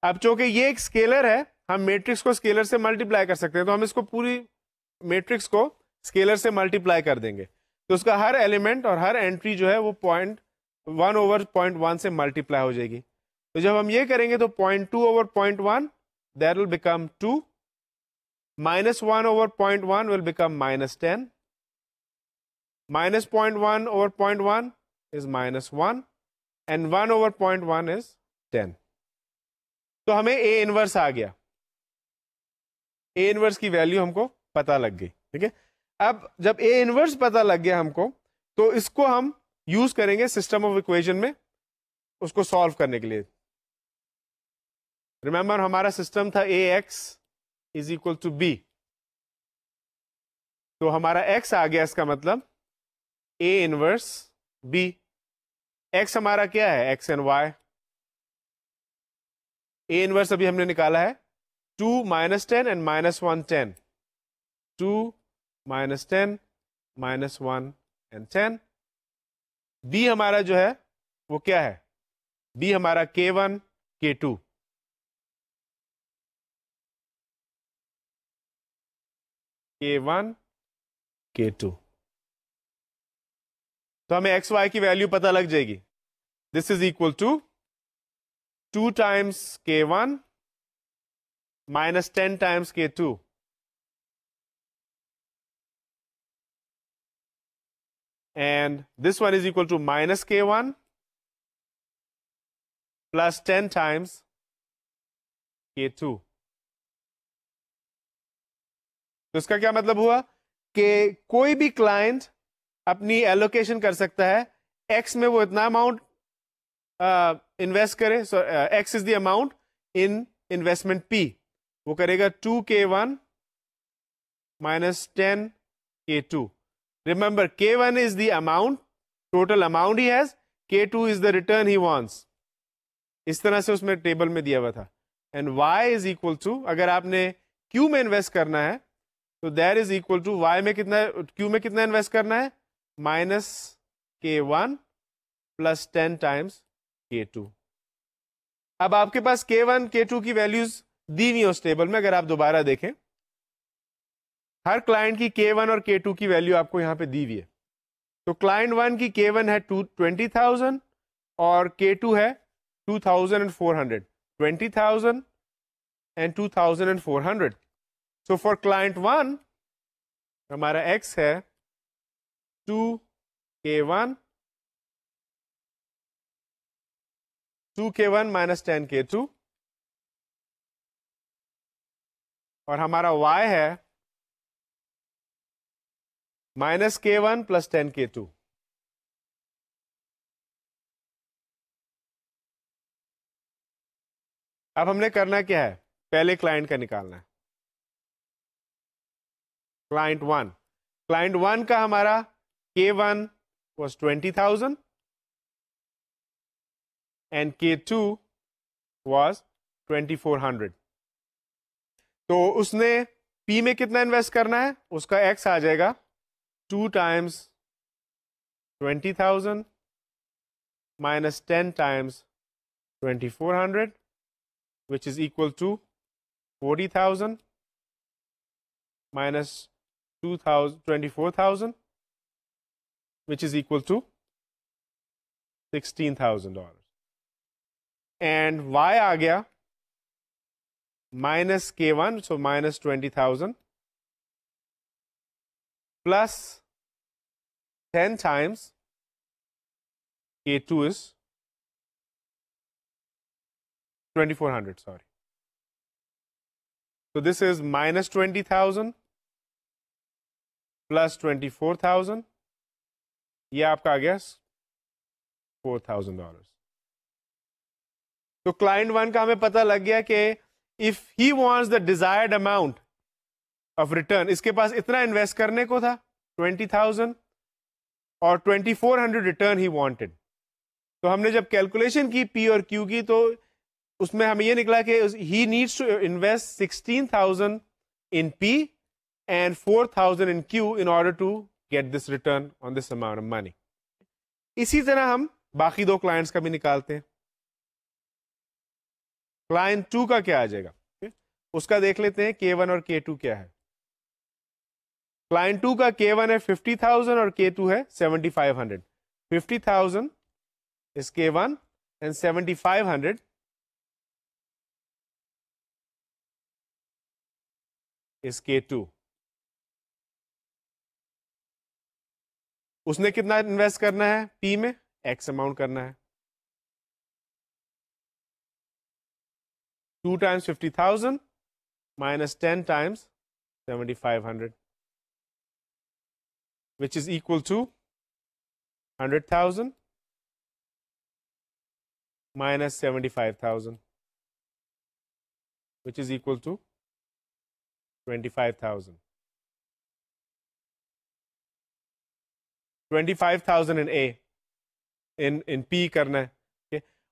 اب چونکہ یہ ایک اسکیلر ہے, ہم میٹرکس کو اسکیلر سے ملٹیپلائی کر سکتے ہیں, تو ہم اس کو پوری میٹرکس کو اسکیلر سے ملٹیپلائی کر دیں گے. تو اس کا ہر ایلیمنٹ اور ہر انٹری جو ہے وہ 1/0.1 سے ملٹیپلائی ہو جائے گی. تو جب ہم یہ کریں گے تو 0.2/0.1 that will become 2, minus 1/0.1 will become -10, minus 0.1/0.1 is -1, and 1/0.1 is 10. تو ہمیں A انورس آ گیا, A انورس کی ویلیو ہم کو پتہ لگ گئی. ٹھیک ہے. اب جب اے انورس پتہ لگ گیا ہم کو, تو اس کو ہم یوز کریں گے سسٹم آف اکویژن میں اس کو سالو کرنے کے لیے. ریمبر ہمارا سسٹم تھا A X is equal to B, تو ہمارا ایکس آ گیا, اس کا مطلب اے انورس بی. ایکس ہمارا کیا ہے, x and y. A inverse ابھی ہم نے نکالا ہے 2 minus 10 and minus 1 10. 2 minus 10 minus 1 and 10. Be ہمارا جو ہے وہ کیا ہے, بی ہمارا K1 K2. K1 K2. تو ہمیں ایکس وائی کی ویلیو پتہ لگ جائے گی. This is equal to 2 times K1 minus 10 times K2. And this one is equal to minus K1 plus 10 times K2. تو اس کا کیا مطلب ہوا کہ کوئی بھی کلائنٹ اپنی ایلوکیشن کر سکتا ہے, ایکس میں وہ اتنا اماؤنٹ انویسٹ کرے. So X is the amount in investment P, وہ کرے گا 2K1 minus 10 K2. Remember, K1 is the amount, total amount he has, K2 is the return he wants. اس طرح سے اس میں ٹیبل میں دیا ہوا تھا. And y is equal to, اگر آپ نے کیو میں انویسٹ کرنا ہے تو that is equal to y میں کتنا, کیو میں کتنا انویسٹ کرنا ہے, minus K1 plus 10 Times K2. اب آپ کے پاس K1 K2 کی ویلیوز دی نہیں اس ٹیبل میں. اگر آپ دوبارہ دیکھیں, ہر کلائنٹ کی K1 اور K2 کی ویلیو آپ کو یہاں پہ دی ہوئی ہے. تو کلائنٹ 1 کی K1 ہے 20,000 اور K2 ہے 2,400. 20,000 and 2,400. So for client 1 ہمارا X ہے 2K1 minus 10K2 اور ہمارا Y ہے minus K1 plus 10K2. اب ہم نے کرنا کیا ہے, پہلے کلائنٹ کا نکالنا ہے. کلائنٹ 1 کا ہمارا K1 was 20,000 and K2 was 2,400. تو اس نے P میں کتنا انویسٹ کرنا ہے, اس کا X آ جائے گا 2 times 20,000 minus 10 times 2,400, which is equal to 40,000 minus 24,000, which is equal to $16,000. And Y آ گیا minus K1, so minus 20,000 plus 10 times K2 is 2,400, sorry. So this is minus 20,000 plus 24,000. یہ آپ کا آ گیا $4,000. تو کلائنٹ 1 کا ہمیں پتہ لگ گیا کہ if he wants the desired amount of return, اس کے پاس اتنا انویسٹ کرنے کو تھا 20,000 اور 2,400 ریٹرن ہی وانٹیڈ. تو ہم نے جب کیلکولیشن کی پی اور کیو کی, تو اس میں ہمیں یہ نکلا کہ he needs to invest 16,000 in P and 4,000 in Q in order to get this return on this amount of money. اسی طرح ہم باقی دو کلائنٹس کا بھی نکالتے ہیں. کلائنٹ 2 کا کیا آ جائے گا, اس کا دیکھ لیتے ہیں K1 اور K2 کیا ہے. کلائنٹ 2 کا K1 ہے 50,000 اور K2 ہے 7,500. 50,000 is K1 and 7,500 is K2. اس نے کتنا انویسٹ کرنا ہے P میں, X اماؤنٹ کرنا ہے. 2 times 50,000 minus 10 times 7,500. which is equal to 100,000 minus 75,000, which is equal to 25,000. 25,000 in A, in P کرنا ہے.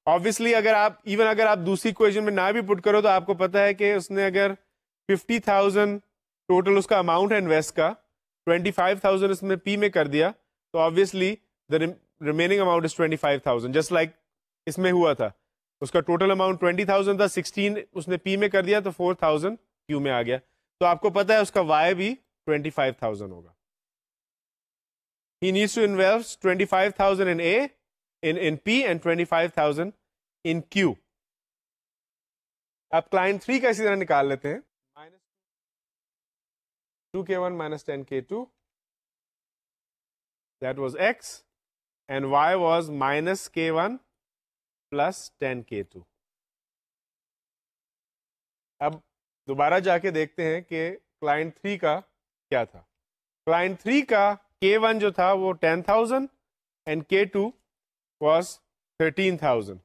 Obviously اگر آپ دوسری equation میں نہ بھی پٹ کرو تو آپ کو پتا ہے کہ اس نے اگر 50,000 ٹوٹل اس کا اماؤنٹ ہے انویسٹ کا, 25,000 اس میں P میں کر دیا تو obviously the remaining amount is 25,000, just like اس میں ہوا تھا. اس کا ٹوٹل اماؤنٹ 20,000 تھا, 16 اس نے P میں کر دیا تو 4,000 Q میں آ گیا. تو آپ کو پتا ہے اس کا Y بھی 25,000 ہوگا. He needs to invest 25,000 in A, in P and 25,000 in Q. اب client 3 کا اسی طرح نکال لیتے ہیں. 2K1 minus 10K2. That was X. And Y was minus K1 plus 10K2. اب دوبارہ جا کے دیکھتے ہیں کہ client 3 کا کیا تھا. client 3 کا K1 جو تھا وہ 10,000 and K2 was 13,000.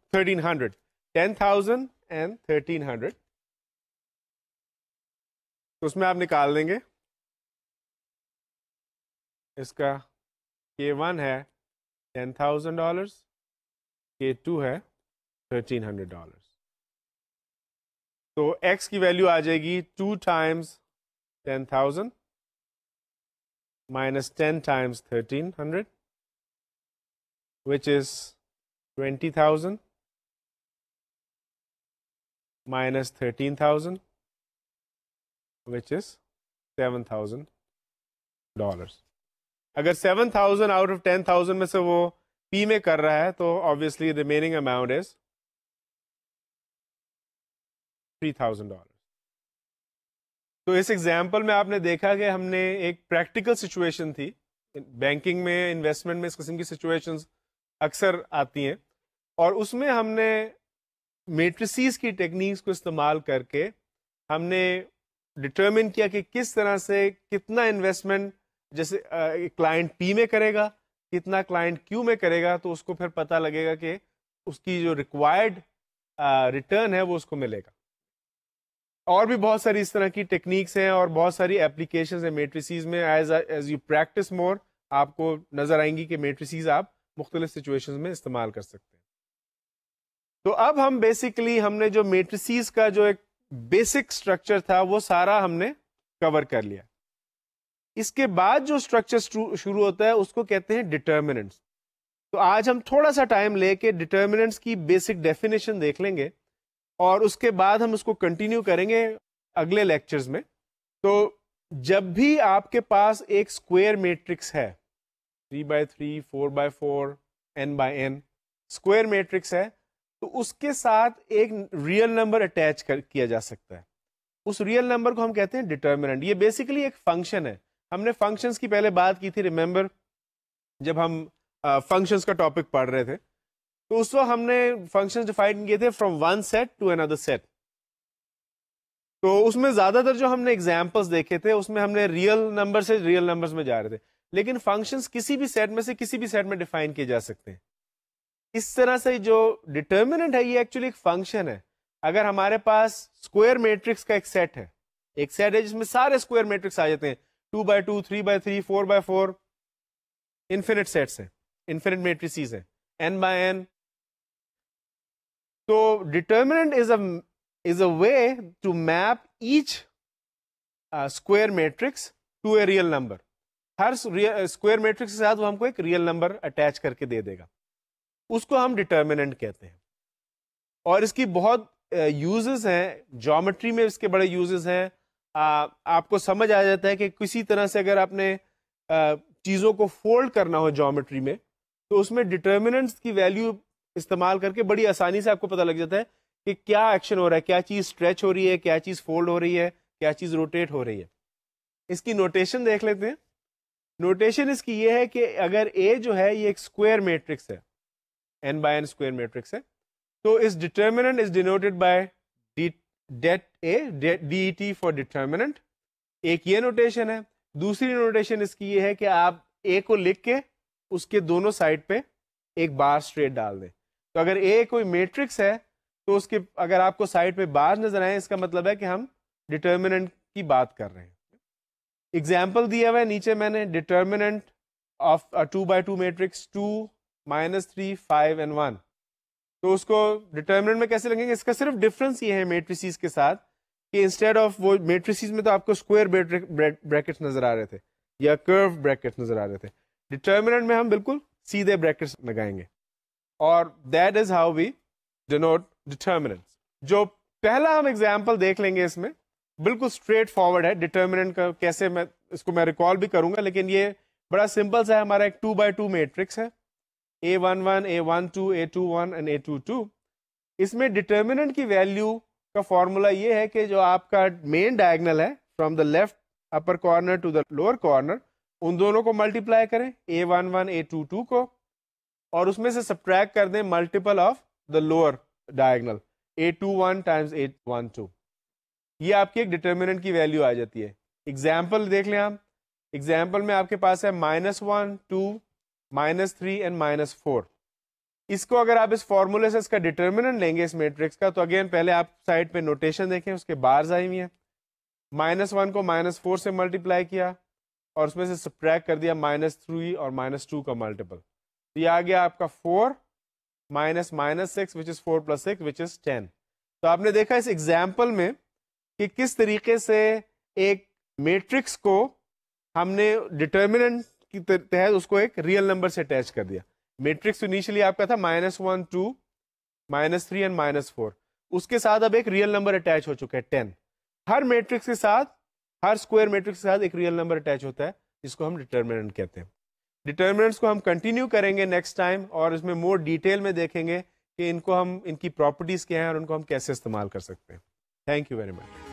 10,000 and 1,300. تو اس میں آپ نکال دیں گے. اس کا K1 ہے $10,000, K2 ہے $1,300. تو X کی ویلیو آ جائے گی 2 times 10,000 minus 10 times 1,300, which is 20,000 minus 13,000, which is $7,000. اگر 7,000 out of 10,000 میں سے وہ P میں کر رہا ہے تو obviously remaining amount is $3,000. تو اس ایگزامپل میں آپ نے دیکھا کہ ہم نے ایک پریکٹیکل سچویشن تھی. بینکنگ میں انویسٹمنٹ میں اس قسم کی سچویشنز اکثر آتی ہیں, اور اس میں ہم نے میٹریسیز کی ٹیکنیکس کو استعمال کر کے ہم نے ڈٹرمن کیا کہ کس طرح سے کتنا انویسٹمنٹ جیسے کلائنٹ پی میں کرے گا, کتنا کلائنٹ کیو میں کرے گا, تو اس کو پھر پتہ لگے گا کہ اس کی جو ریکوائرڈ ریٹرن ہے وہ اس کو ملے گا. اور بھی بہت ساری اس طرح کی ٹیکنیکس ہیں اور بہت ساری اپلیکیشنز ہیں میٹریسیز میں. ایز یو پریکٹس مور آپ کو نظر آئیں گی کہ میٹریسیز آپ مختلف سچویشنز میں استعمال کر سکتے ہیں. تو اب ہم بیسیکلی ہم نے جو میٹریسیز کا جو ایک بیسک اسٹرکچر تھا وہ سارا ہم نے کور کر لیا. اس کے بعد جو اسٹرکچر شروع ہوتا ہے اس کو کہتے ہیں ڈٹرمننٹس. تو آج ہم تھوڑا سا ٹائم لے کے ڈٹرمننٹس کی بیسک ڈیفینیشن دیکھ لیں گے اور اس کے بعد ہم اس کو کنٹینیو کریں گے اگلے لیکچرز میں. تو جب بھی آپ کے پاس ایک اسکوئر میٹرکس ہے 3x3 4x4 n×n square matrix ہے تو اس کے ساتھ ایک ریئل نمبر اٹیچ کیا جا سکتا ہے. اس ریئل نمبر کو ہم کہتے ہیں ڈٹرمننٹ. یہ بیسیکلی ایک فنکشن ہے. ہم نے فنکشنز کی پہلے بات کی تھی, ریمبر جب ہم فنکشنز کا ٹاپک پڑھ رہے تھے تو اس وقت ہم نے فنکشنز ڈیفائن کیے تھے from one set to another set. تو اس میں زیادہ تر جو ہم نے ایگزامپلس دیکھے تھے اس میں ہم نے ریئل نمبر سے ریئل نمبرز میں جا رہے تھے, لیکن فنکشنز کسی بھی سیٹ میں سے کسی بھی سیٹ میں ڈیفائن کیے جا سکتے ہیں. اس طرح سے جو ڈٹرمننٹ ہے یہ ایکچولی ایک فنکشن ہے. اگر ہمارے پاس اسکوئر میٹرکس کا ایک سیٹ ہے جس میں سارے اسکوئر میٹرکس آ جاتے ہیں 2x2 3x3 4x4 infinite sets ہیں, انفینٹ میٹریسیز ہیں n×n. تو determinant is a way to map each square matrix to a real number. Hare square matrix کے ساتھ وہ ہم کو ایک ریئل نمبر اٹیچ کر کے دے دے گا, اس کو ہم ڈٹرمننٹ کہتے ہیں. اور اس کی بہت یوزز ہیں, جیومیٹری میں اس کے بڑے یوزز ہیں. آپ کو سمجھ آ جاتا ہے کہ کسی طرح سے اگر آپ نے چیزوں کو فولڈ کرنا ہو جیومیٹری میں تو اس میں ڈٹرمننٹس کی ویلیو استعمال کر کے بڑی آسانی سے آپ کو پتہ لگ جاتا ہے کہ کیا ایکشن ہو رہا ہے, کیا چیز اسٹریچ ہو رہی ہے, کیا چیز فولڈ ہو رہی ہے, کیا چیز روٹیٹ ہو رہی ہے. اس کی نوٹیشن دیکھ لیتے ہیں. نوٹیشن اس کی یہ ہے کہ اگر اے جو ہے یہ ایک اسکوئر میٹرکس ہے, n×n اسکوئر میٹرکس ہے, تو اس determinant is denoted by det for determinant. ایک یہ نوٹیشن ہے. دوسری نوٹیشن اس کی یہ ہے کہ آپ اے کو لکھ کے اس کے دونوں سائڈ پہ ایک بار اسٹریٹ ڈال دیں. تو اگر اے کوئی میٹرکس ہے تو اس کے اگر آپ کو سائڈ پہ بار نظر آئے اس کا مطلب ہے کہ ہم ڈٹرمننٹ کی بات کر رہے ہیں. ایگزامپل دیا ہوا ہے نیچے میں نے, ڈٹرمننٹ آف 2x2 میٹرکس 2 -3 5 and 1. تو اس کو ڈٹرمننٹ میں کیسے لگیں گے؟ اس کا صرف ڈفرنس یہ ہے میٹریسیز کے ساتھ کہ انسٹیڈ آف وہ میٹریسیز میں تو آپ کو اسکوائر بریکٹس نظر آ رہے تھے یا کرو بریکٹس نظر آ رہے تھے, ڈٹرمننٹ میں ہم بالکل سیدھے بریکٹس لگائیں گے, اور that is how we denote determinants. جو پہلا ہم ایگزامپل دیکھ لیں گے اس میں بالکل اسٹریٹ فارورڈ ہے. ڈٹرمننٹ کا کیسے میں اس کو میں ریکال بھی کروں گا, لیکن یہ بڑا سمپل سا ہے. ہمارا ایک 2x2 میٹرکس ہے, A11 A12 A21 and A22. اس میں ڈٹرمننٹ کی ویلیو کا فارمولا یہ ہے کہ جو آپ کا مین ڈائگنل ہے from the left upper corner to the lower corner, ان دونوں کو ملٹیپلائی کریں A11 A22 کو, اور اس میں سے سبٹریکٹ کر دیں multiple of the lower diagonal A21 Times A12. یہ آپ کی ایک ڈٹرمننٹ کی ویلیو آ جاتی ہے. ایگزامپل دیکھ لیں آپ. ایگزامپل میں آپ کے پاس ہے -1 2 -3 and -4. اس کو اگر آپ اس فارمولے سے اس کا ڈٹرمننٹ لیں گے اس میٹرکس کا, تو اگین پہلے آپ سائڈ پہ نوٹیشن دیکھیں, اس کے بارز آئی ہوئی ہیں. -1 کو -4 سے ملٹیپلائی کیا اور اس میں سے سبٹریکٹ کر دیا -3 اور -2 کا ملٹیپل, تو یہ آ گیا آپ کا 4 -6 which is 4 + 6 which is 10. تو آپ نے دیکھا اس ایگزامپل میں کہ کس طریقے سے ایک میٹرکس کو ہم نے ڈٹرمننٹ کی تحت اس کو ایک ریئل نمبر سے اٹیچ کر دیا. میٹرکس انیشلی آپ کا تھا -1 2 -3 and -4, اس کے ساتھ اب ایک ریئل نمبر اٹیچ ہو چکا ہے 10. ہر میٹرکس کے ساتھ, ہر اسکوائر میٹرکس کے ساتھ ایک ریئل نمبر اٹیچ ہوتا ہے جس کو ہم ڈٹرمننٹ کہتے ہیں. ڈٹرمننٹس کو ہم کنٹینیو کریں گے نیکسٹ ٹائم, اور اس میں مور ڈیٹیل میں دیکھیں گے کہ ان کو ہم ان کی پراپرٹیز کیا ہیں اور ان کو ہم کیسے استعمال کر سکتے ہیں. Thank you very much.